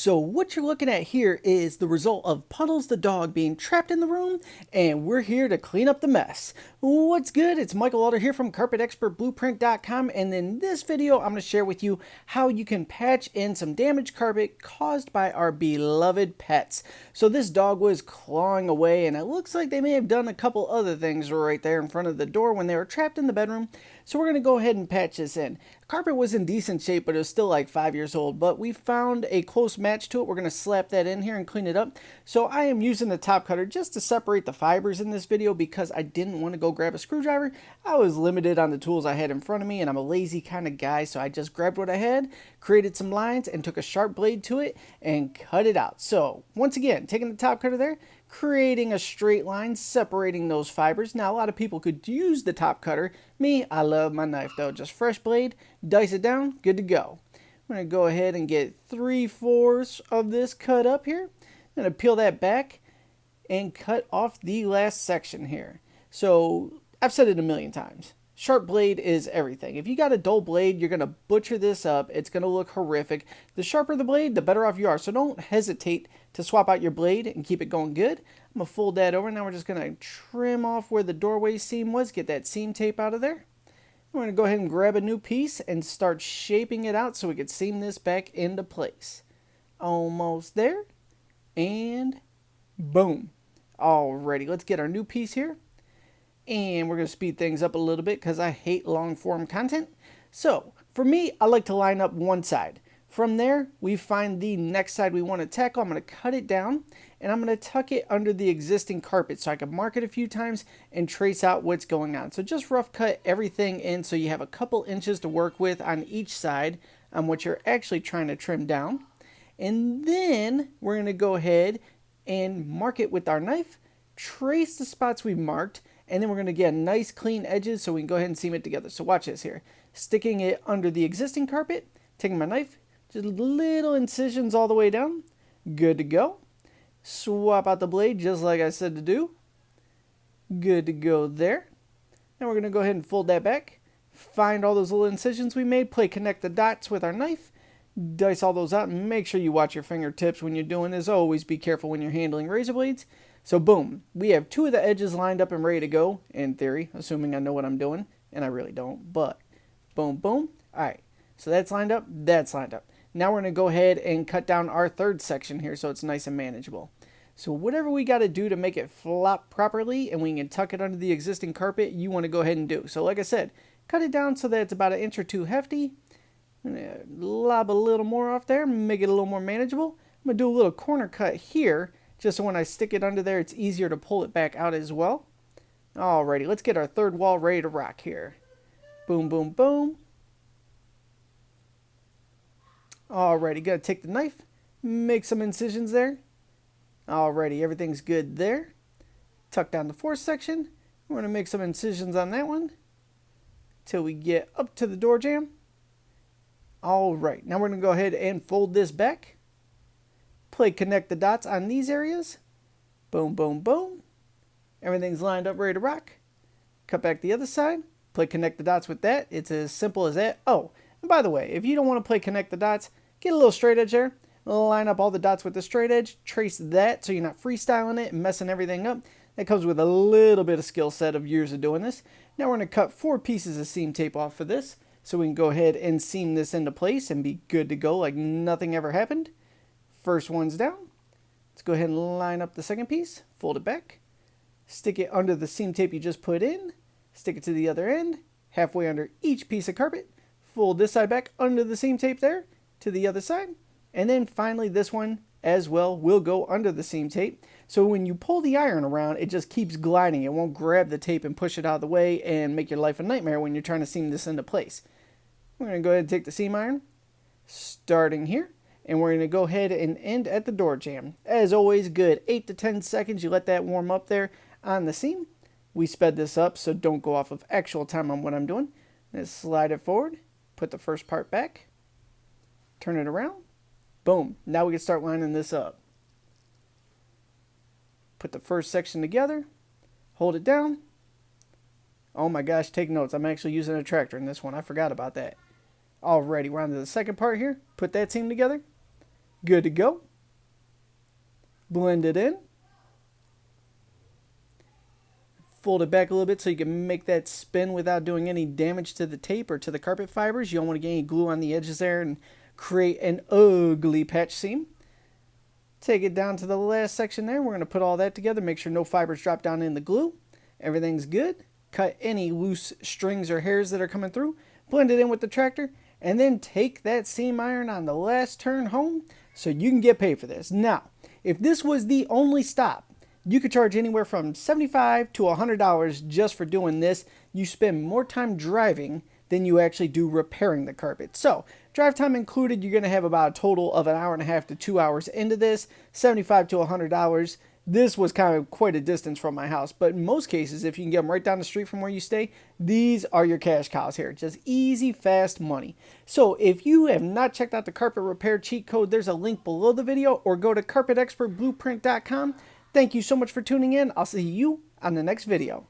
So what you're looking at here is the result of Puddles the dog being trapped in the room, and we're here to clean up the mess. What's good? It's Michael Alder here from CarpetExpertBlueprint.com, and in this video I'm going to share with you how you can patch in some damaged carpet caused by our beloved pets. So this dog was clawing away, and it looks like they may have done a couple other things right there in front of the door when they were trapped in the bedroom. So we're going to go ahead and patch this in. The carpet was in decent shape, but it was still like 5 years old, but we found a close match to it. We're going to slap that in here and clean it up. So I am using the top cutter just to separate the fibers in this video because I didn't want to go grab a screwdriver. I was limited on the tools I had in front of me, and I'm a lazy kind of guy, so I just grabbed what I had, created some lines, and took a sharp blade to it and cut it out. So once again, taking the top cutter there, creating a straight line, separating those fibers. Now, a lot of people could use the top cutter. Me, I love my knife though. Just fresh blade, dice it down, good to go. I'm going to go ahead and get 3/4 of this cut up here. I'm going to peel that back and cut off the last section here. So, I've said it a million times. Sharp blade is everything. If you got a dull blade, you're going to butcher this up. It's going to look horrific. The sharper the blade, the better off you are. So don't hesitate to swap out your blade and keep it going good. I'm going to fold that over. Now we're just going to trim off where the doorway seam was. Get that seam tape out of there. We're going to go ahead and grab a new piece and start shaping it out so we can seam this back into place. Almost there. And boom. Alrighty, let's get our new piece here. And we're going to speed things up a little bit because I hate long form content. So for me, I like to line up one side. From there, we find the next side we want to tackle. I'm going to cut it down and I'm going to tuck it under the existing carpet so I can mark it a few times and trace out what's going on. So just rough cut everything in so you have a couple inches to work with on each side on what you're actually trying to trim down. And then we're going to go ahead and mark it with our knife, trace the spots we marked, and then we're going to get nice clean edges so we can go ahead and seam it together. So watch this here. Sticking it under the existing carpet, taking my knife, just little incisions all the way down. Good to go. Swap out the blade just like I said to do. Good to go there. Now we're going to go ahead and fold that back. Find all those little incisions we made. Connect the dots with our knife. Dice all those out and make sure you watch your fingertips when you're doing this. Always be careful when you're handling razor blades. So boom, we have two of the edges lined up and ready to go, in theory, assuming I know what I'm doing, and I really don't, but boom, boom. All right, so that's lined up, that's lined up. Now we're going to go ahead and cut down our third section here so it's nice and manageable. So whatever we got to do to make it flop properly and we can tuck it under the existing carpet, you want to go ahead and do. So like I said, cut it down so that it's about 1 inch or 2 hefty. I'm going to lob a little more off there, make it a little more manageable. I'm going to do a little corner cut here, just so when I stick it under there, it's easier to pull it back out as well. Alrighty, let's get our third wall ready to rock here. Boom, boom, boom. Alrighty, gotta take the knife, make some incisions there. Alrighty, everything's good there. Tuck down the fourth section. We're gonna make some incisions on that one till we get up to the door jamb. Alright, now we're gonna go ahead and fold this back. Connect the dots on these areas. Boom, boom, boom. Everything's lined up, ready to rock. Cut back the other side. Connect the dots with that. It's as simple as that. Oh, and by the way, if you don't want to connect the dots, get a little straight edge there. Line up all the dots with the straight edge. Trace that so you're not freestyling it and messing everything up. That comes with a little bit of skill set of years of doing this. Now we're going to cut 4 pieces of seam tape off for this so we can go ahead and seam this into place and be good to go like nothing ever happened. First one's down. Let's go ahead and line up the second piece, fold it back, stick it under the seam tape you just put in, stick it to the other end, halfway under each piece of carpet, fold this side back under the seam tape there to the other side, and then finally this one as well will go under the seam tape. So when you pull the iron around, it just keeps gliding. It won't grab the tape and push it out of the way and make your life a nightmare when you're trying to seam this into place. We're going to go ahead and take the seam iron, starting here. And we're going to go ahead and end at the door jamb. As always, good 8 to 10 seconds. You let that warm up there on the seam. We sped this up, so don't go off of actual time on what I'm doing. Let's slide it forward. Put the first part back. Turn it around. Boom. Now we can start lining this up. Put the first section together. Hold it down. Oh my gosh, take notes. I'm actually using a tractor in this one. I forgot about that. Alrighty, we're on to the second part here. Put that seam together. Good to go. Blend it in. Fold it back a little bit so you can make that spin without doing any damage to the tape or to the carpet fibers. You don't want to get any glue on the edges there and create an ugly patch seam. Take it down to the last section there. We're going to put all that together. Make sure no fibers drop down in the glue. Everything's good. Cut any loose strings or hairs that are coming through. Blend it in with the tractor. And then take that seam iron on the last turn home so you can get paid for this. Now, if this was the only stop, you could charge anywhere from $75 to $100 just for doing this. You spend more time driving than you actually do repairing the carpet. So, drive time included, you're going to have about a total of an hour and a half to 2 hours into this, $75 to $100. This was kind of quite a distance from my house, but in most cases, if you can get them right down the street from where you stay, these are your cash cows here. Just easy, fast money. So if you have not checked out the carpet repair cheat code, there's a link below the video, or go to carpetexpertblueprint.com. Thank you so much for tuning in. I'll see you on the next video.